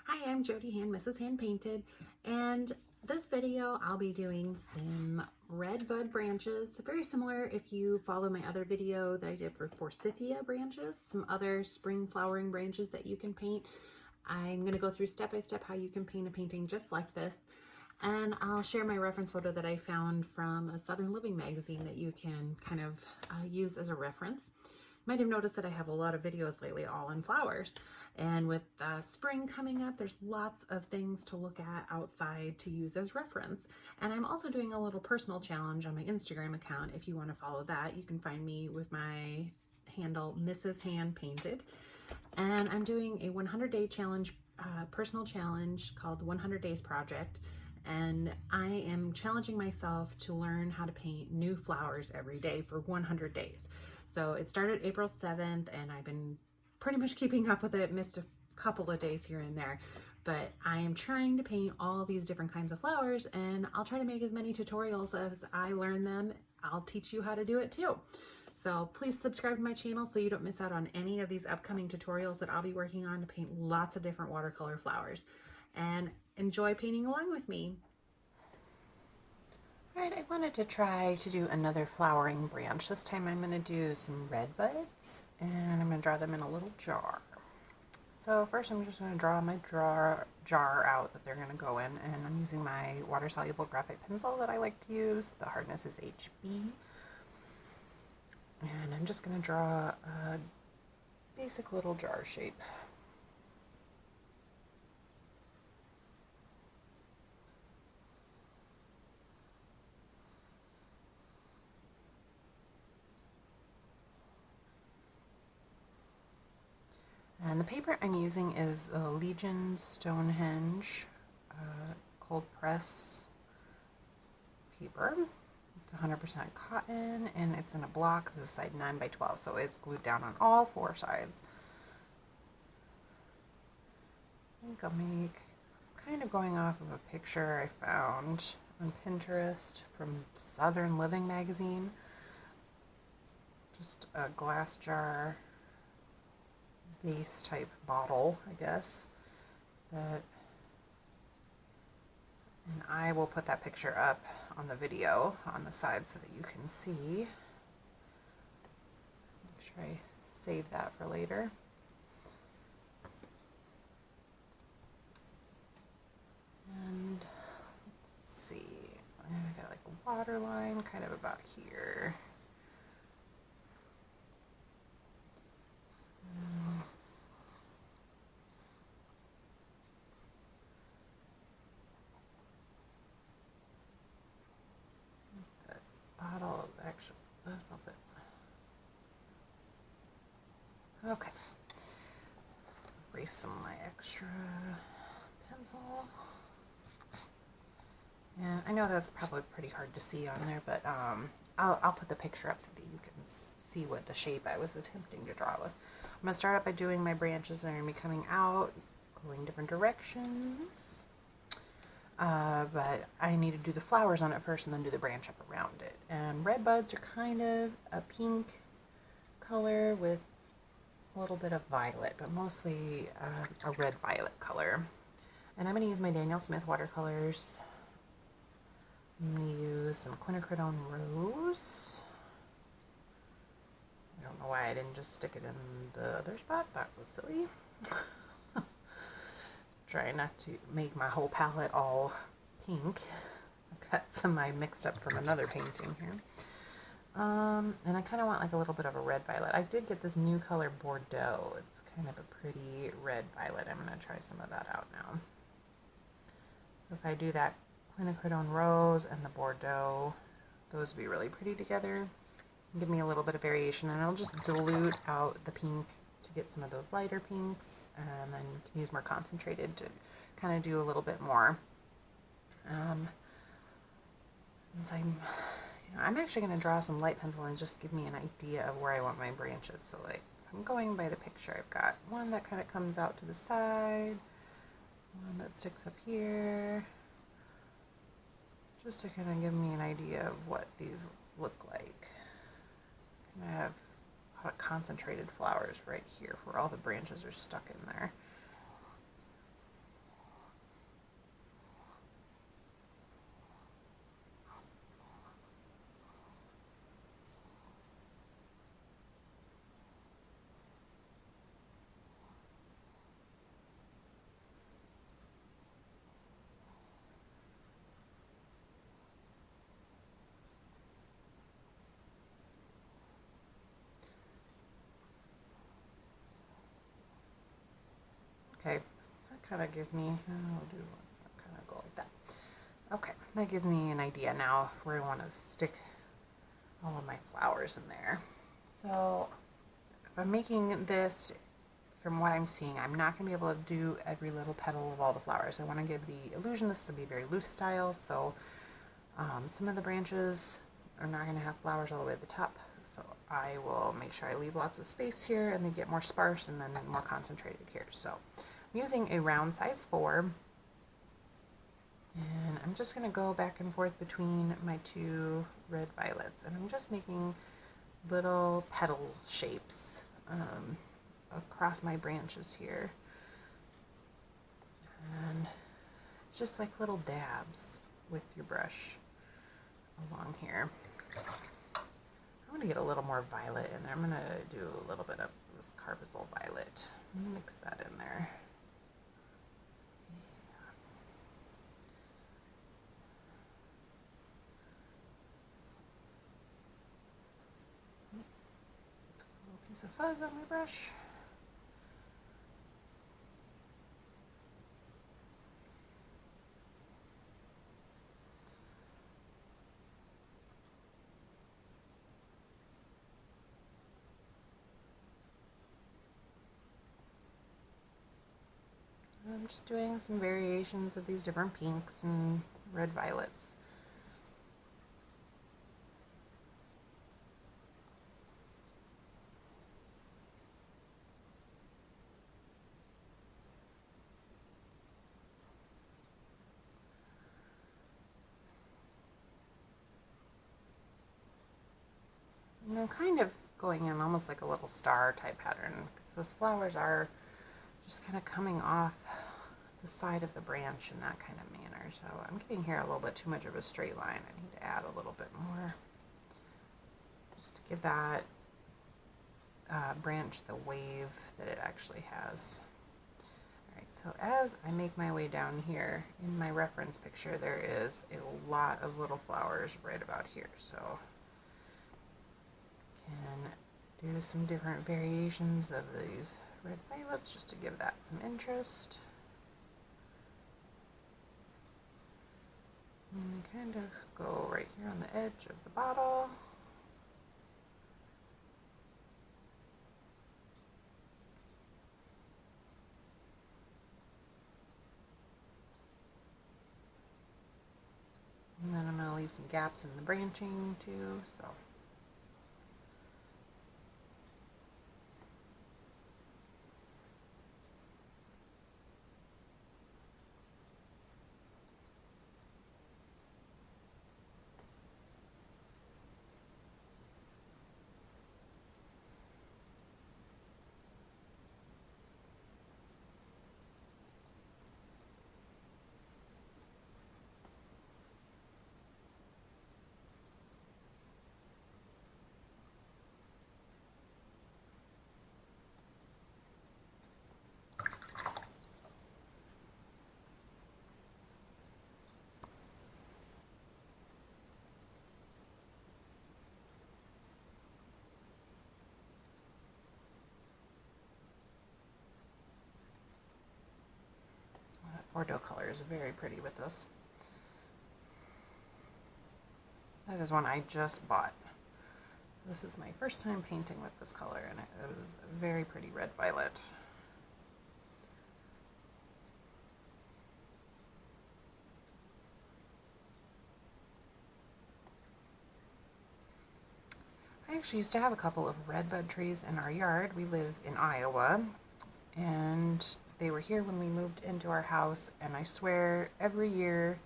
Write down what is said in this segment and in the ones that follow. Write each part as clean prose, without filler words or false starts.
Hi, I'm Jody Hand, Mrs. Hand Painted, and this video I'll be doing some red bud branches, very similar if you follow my other video that I did for forsythia branches, some other spring flowering branches that you can paint. I'm going to go through step by step how you can paint a painting just like this, and I'll share my reference photo that I found from a Southern Living magazine that you can kind of use as a reference. Might have noticed that I have a lot of videos lately all on flowers, and with spring coming up, there's lots of things to look at outside to use as reference. And I'm also doing a little personal challenge on my Instagram account. If you want to follow that, you can find me with my handle Mrs. Hand Painted, and I'm doing a 100-day challenge, personal challenge called the 100 Days Project. And I am challenging myself to learn how to paint new flowers every day for 100 days. So it started April 7th, and I've been pretty much keeping up with it, missed a couple of days here and there. But I am trying to paint all these different kinds of flowers, and I'll try to make as many tutorials as I learn them. I'll teach you how to do it too. So please subscribe to my channel so you don't miss out on any of these upcoming tutorials that I'll be working on to paint lots of different watercolor flowers. And enjoy painting along with me. Alright, I wanted to try to do another flowering branch. This time I'm going to do some red buds, and I'm going to draw them in a little jar. So first I'm just going to draw my jar out that they're going to go in, and I'm using my water-soluble graphite pencil that I like to use. The hardness is HB. And I'm just going to draw a basic little jar shape. And the paper I'm using is a Legion Stonehenge cold press paper. It's 100% cotton, and it's in a block. This is side 9 by 12, so it's glued down on all 4 sides. I think I'll make, kind of going off of a picture I found on Pinterest from Southern Living magazine. Just a glass jar vase type bottle, I guess, that, and I will put that picture up on the video on the side so that you can see. Make sure I save that for later. And let's see, I got like a water line kind of about here. Bottle actually a little bit. Okay. Erase some of my extra pencil. And I know that's probably pretty hard to see on there, but I'll put the picture up so that you can see what the shape I was attempting to draw was. I'm going to start out by doing my branches that are going to be coming out, going different directions. But I need to do the flowers on it first and then do the branch up around it. And red buds are kind of a pink color with a little bit of violet, but mostly a red-violet color. And I'm going to use my Daniel Smith watercolors. I'm going to use some Quinacridone Rose. I don't know why I didn't just stick it in the other spot. That was silly. Trying not to make my whole palette all pink. I've got some I mixed up from another painting here. And I kind of want like a little bit of a red violet. I did get this new color Bordeaux. It's kind of a pretty red violet. I'm going to try some of that out now. So if I do that Quinacridone Rose and the Bordeaux, those would be really pretty together. Give me a little bit of variation, and I'll just dilute out the pink to get some of those lighter pinks, and then you can use more concentrated to kind of do a little bit more. Since I'm actually going to draw some light pencil and just give me an idea of where I want my branches. So like, I'm going by the picture. I've got one that kind of comes out to the side, one that sticks up here, just to kind of give me an idea of what these look like. I have concentrated flowers right here where all the branches are stuck in there. kind of give me, I'll do kind of go like that. Okay, that gives me an idea now of where I want to stick all of my flowers in there. So if I'm making this, from what I'm seeing, I'm not going to be able to do every little petal of all the flowers. I want to give the illusion this to be very loose style, so some of the branches are not going to have flowers all the way at the top. So I will make sure I leave lots of space here and they get more sparse and then more concentrated here. So I'm using a round size 4. And I'm just going to go back and forth between my 2 red violets. And I'm just making little petal shapes across my branches here. And it's just like little dabs with your brush along here. I'm going to get a little more violet in there. I'm going to do a little bit of this Carbazole violet. Mix that in there. Piece of fuzz on my brush. I'm just doing some variations of these different pinks and red violets. And I'm kind of going in almost like a little star type pattern because those flowers are just kind of coming off the side of the branch in that kind of manner. So I'm getting here a little bit too much of a straight line. I need to add a little bit more just to give that branch the wave that it actually has. Alright, so as I make my way down here in my reference picture, there is a lot of little flowers right about here. So can do some different variations of these red violets just to give that some interest. And kind of go right here on the edge of the bottle. And then I'm going to leave some gaps in the branching too. So. Bordeaux color is very pretty with this. That is one I just bought. This is my first time painting with this color, and it is a very pretty red violet. I actually used to have a couple of redbud trees in our yard. We live in Iowa, and they were here when we moved into our house, and I swear every year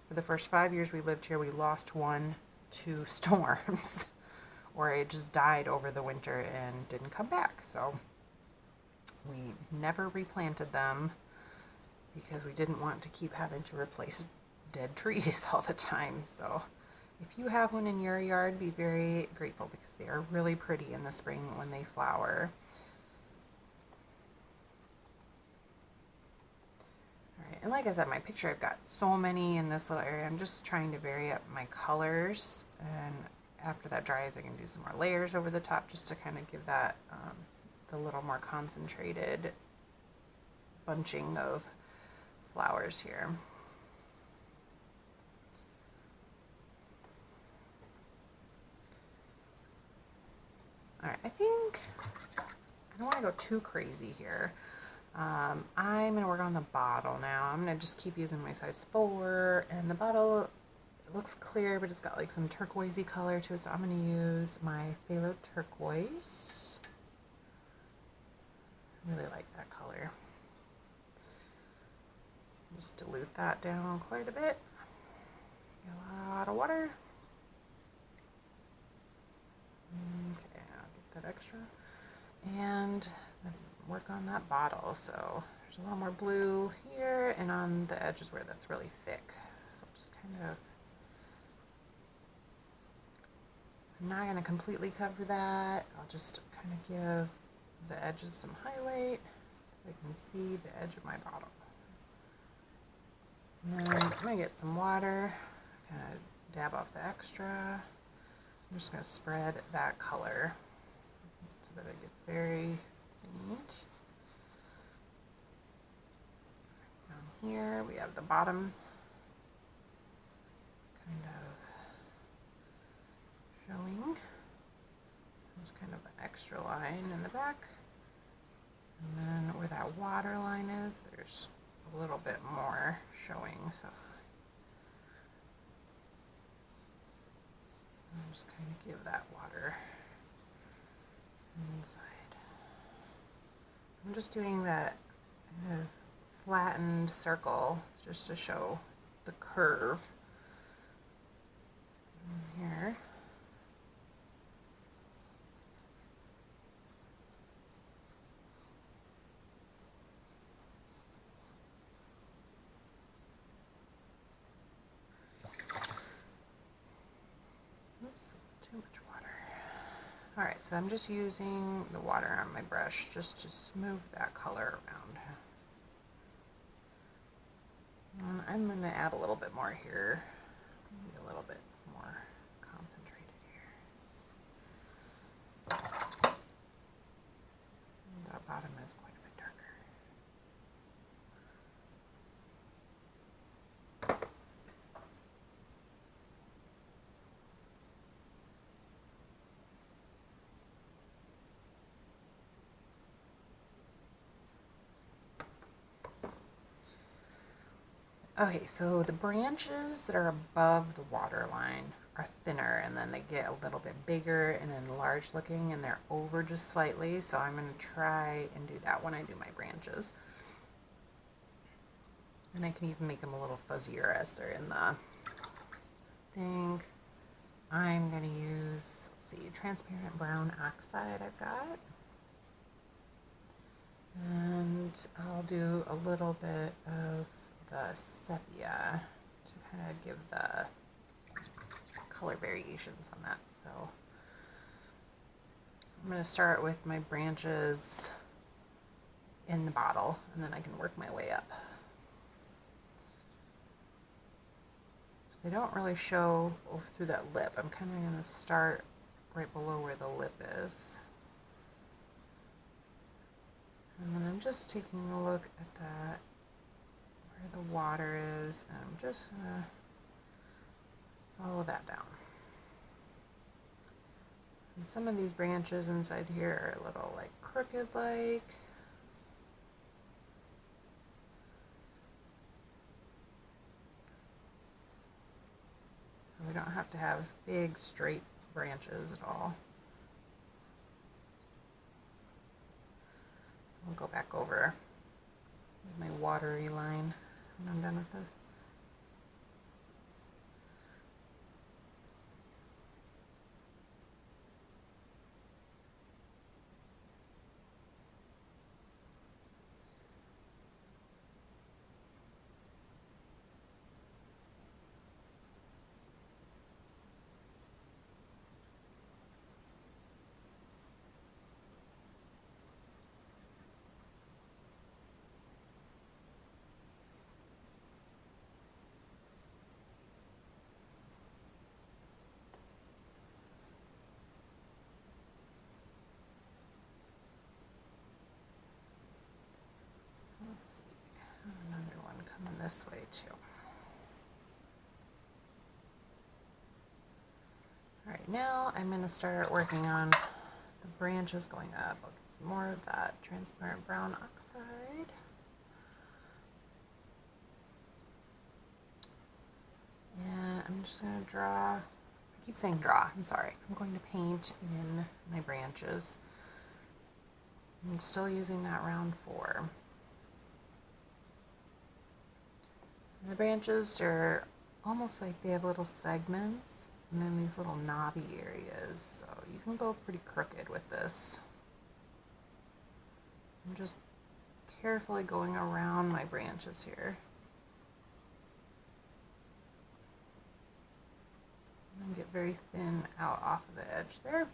for the first 5 years we lived here, we lost one to storms or it just died over the winter and didn't come back. So we never replanted them because we didn't want to keep having to replace dead trees all the time. So if you have one in your yard, be very grateful because they are really pretty in the spring when they flower. And like I said, my picture, I've got so many in this little area. I'm just trying to vary up my colors. And after that dries, I can do some more layers over the top just to kind of give that the little more concentrated bunching of flowers here. All right, I think I don't want to go too crazy here. I'm going to work on the bottle now. I'm going to just keep using my size 4, and the bottle, it looks clear, but it's got like some turquoisey color to it, so I'm going to use my Phthalo Turquoise. I really like that color. Just dilute that down quite a bit. Get a lot of water. Okay, I'll get that extra. And work on that bottle. So there's a little more blue here and on the edges where that's really thick. So just kind of, I'm not going to completely cover that. I'll just kind of give the edges some highlight so I can see the edge of my bottle. And then I'm going to get some water, kind of dab off the extra. I'm just going to spread that color so that it gets very faint. Down here we have the bottom kind of showing. There's kind of an extra line in the back. And then where that water line is, there's a little bit more showing. So I'll just kind of give that water inside. I'm just doing that kind of flattened circle just to show the curve here. All right, so I'm just using the water on my brush just to smooth that color around. And I'm going to add a little bit more here, maybe a little bit more concentrated here. And that bottom is quite a bit darker. Okay, so the branches that are above the water line are thinner, and then they get a little bit bigger and enlarged looking, and they're over just slightly. So I'm going to try and do that when I do my branches. And I can even make them a little fuzzier as they're in the thing. I'm going to use, let's see, transparent brown oxide I've got. And I'll do a little bit of the sepia to kind of give the color variations on that. So I'm going to start with my branches in the bottle, and then I can work my way up. They don't really show through that lip. I'm kind of going to start right below where the lip is. And then I'm just taking a look at that, where the water is, and I'm just going to follow that down. And some of these branches inside here are a little like crooked like. So we don't have to have big straight branches at all. I'll go back over with my watery line when I'm done with this. too. All right, now I'm going to start working on the branches going up. I'll get some more of that transparent brown oxide. And I'm just going to draw, I keep saying draw, I'm sorry. I'm going to paint in my branches. I'm still using that round 4. And the branches are almost like they have little segments and then these little knobby areas. So you can go pretty crooked with this. I'm just carefully going around my branches here. And get very thin out off of the edge there.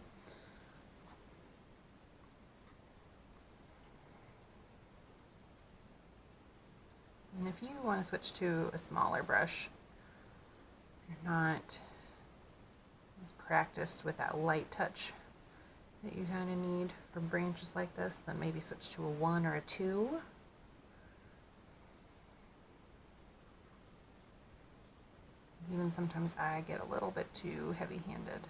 And if you want to switch to a smaller brush, you're not as practiced with that light touch that you kind of need for branches like this, then maybe switch to a 1 or a 2. Even sometimes I get a little bit too heavy-handed.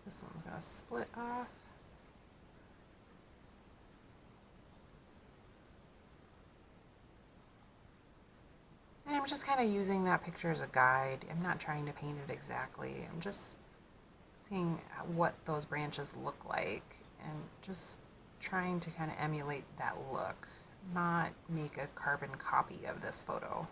This one's going to split off. And I'm just kind of using that picture as a guide. I'm not trying to paint it exactly. I'm just seeing what those branches look like and just trying to kind of emulate that look, not make a carbon copy of this photo.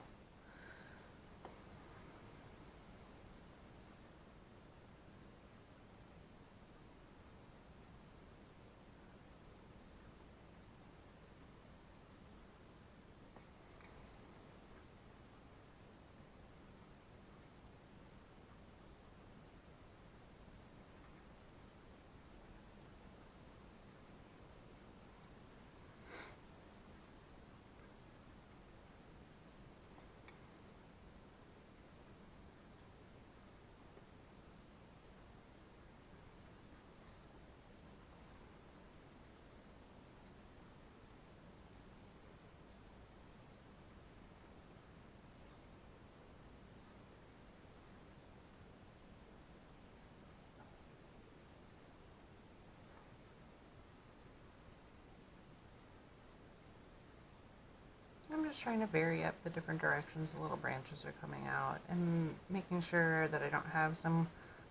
I'm just trying to vary up the different directions the little branches are coming out and making sure that I don't have some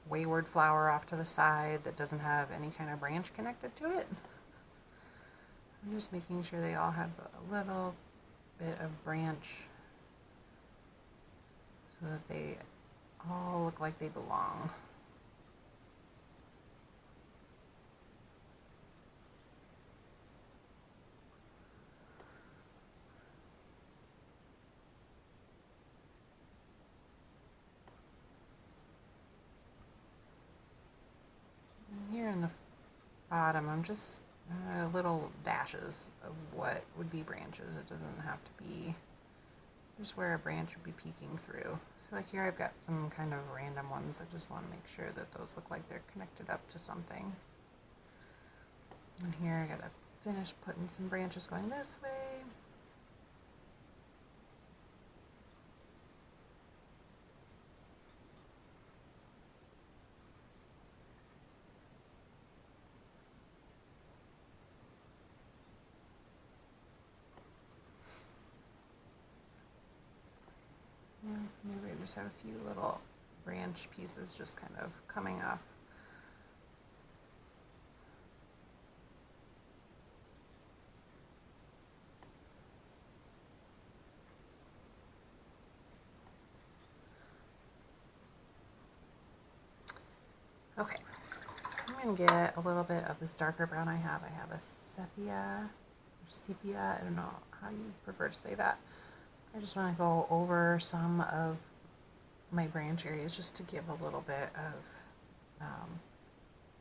wayward flower off to the side that doesn't have any kind of branch connected to it. I'm just making sure they all have a little bit of branch so that they all look like they belong. Here in the bottom, I'm just little dashes of what would be branches. It doesn't have to be just where a branch would be peeking through. So like here I've got some kind of random ones. I just want to make sure that those look like they're connected up to something. And here I gotta finish putting some branches going this way. Maybe I just have a few little branch pieces just kind of coming off. Okay, I'm going to get a little bit of this darker brown I have. I have a sepia, I don't know how you prefer to say that. I just want to go over some of my branch areas just to give a little bit of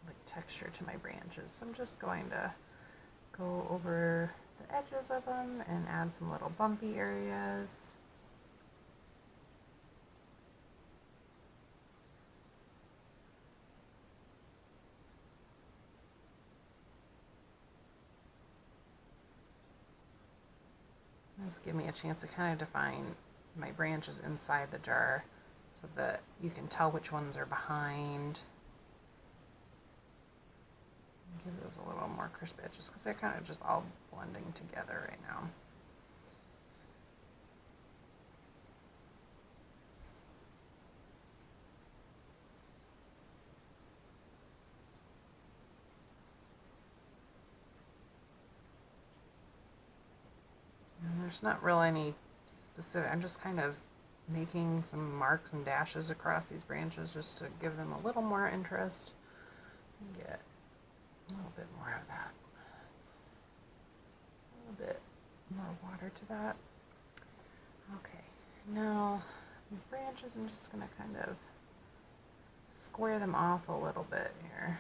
like texture to my branches. So I'm just going to go over the edges of them and add some little bumpy areas. This give me a chance to kind of define my branches inside the jar so that you can tell which ones are behind. Give those a little more crisp edges because they're kind of just all blending together right now. And there's not really any specific, I'm just kind of making some marks and dashes across these branches just to give them a little more interest and get a little bit more of that. A little bit more water to that. Okay, now these branches, I'm just going to kind of square them off a little bit here.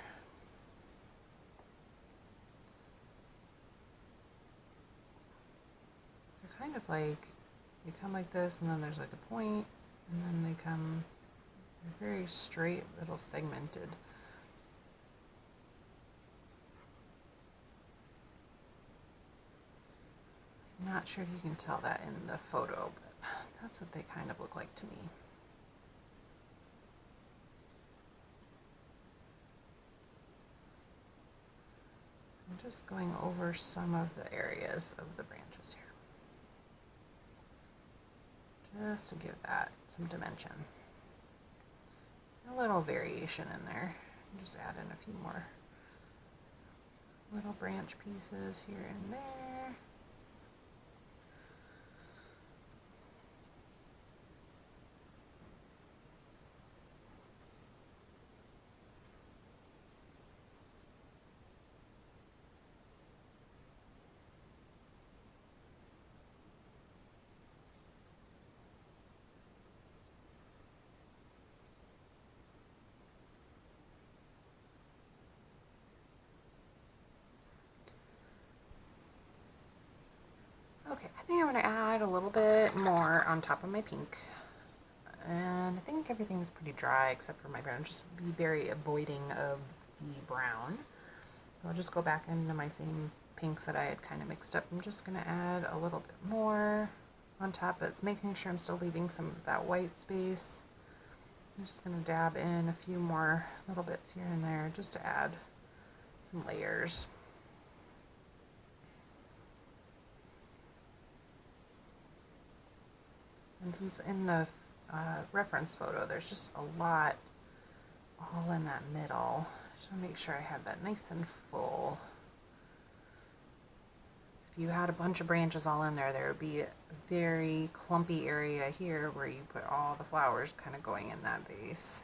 So kind of like, they come like this, and then there's like a point, and then they come very straight, little segmented. I'm not sure if you can tell that in the photo, but that's what they kind of look like to me. I'm just going over some of the areas of the branches here, just to give that some dimension. A little variation in there. Just add in a few more little branch pieces here and there. Okay, I think I'm going to add a little bit more on top of my pink. And I think everything's pretty dry except for my brown. Just be very avoiding of the brown. So I'll just go back into my same pinks that I had kind of mixed up. I'm just going to add a little bit more on top. It's making sure I'm still leaving some of that white space. I'm just going to dab in a few more little bits here and there just to add some layers. And since in the reference photo there's just a lot all in that middle, just want to make sure I have that nice and full. If you had a bunch of branches all in there, there would be a very clumpy area here where you put all the flowers kind of going in that base.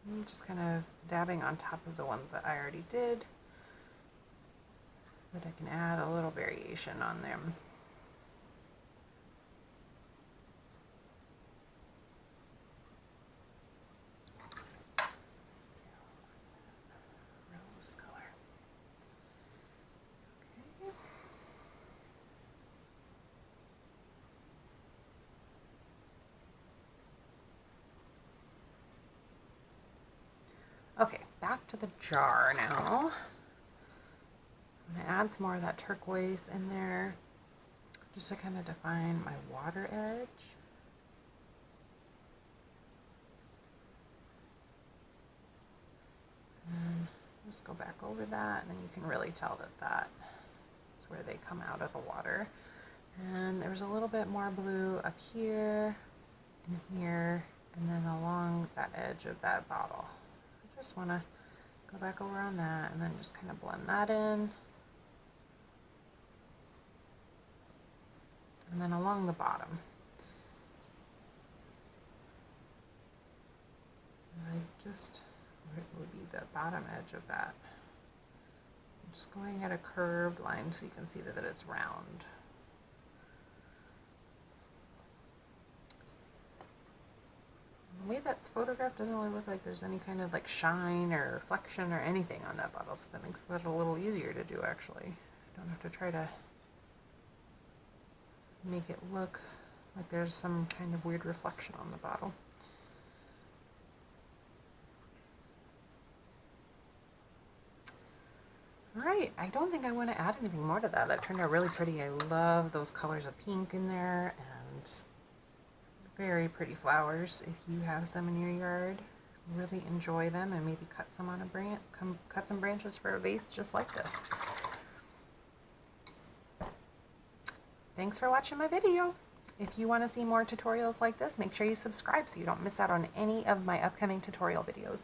And just kind of dabbing on top of the ones that I already did, but I can add a little variation on them. Rose color. Okay. Okay, back to the jar now. I'm going to add some more of that turquoise in there just to kind of define my water edge. And just go back over that, and then you can really tell that that is where they come out of the water. And there's a little bit more blue up here and here, and then along that edge of that bottle. I just want to go back over on that and then just kind of blend that in. And then along the bottom. Where would be the bottom edge of that. I'm just going at a curved line so you can see that it's round. The way that's photographed doesn't really look like there's any kind of like shine or reflection or anything on that bottle, so that makes that a little easier to do actually. I don't have to try to make it look like there's some kind of weird reflection on the bottle. All right, I don't think I want to add anything more to that. That turned out really pretty. I love those colors of pink in there and very pretty flowers. If you have some in your yard, really enjoy them and maybe cut some on a branch, cut some branches for a vase just like this. Thanks for watching my video. If you want to see more tutorials like this, make sure you subscribe so you don't miss out on any of my upcoming tutorial videos.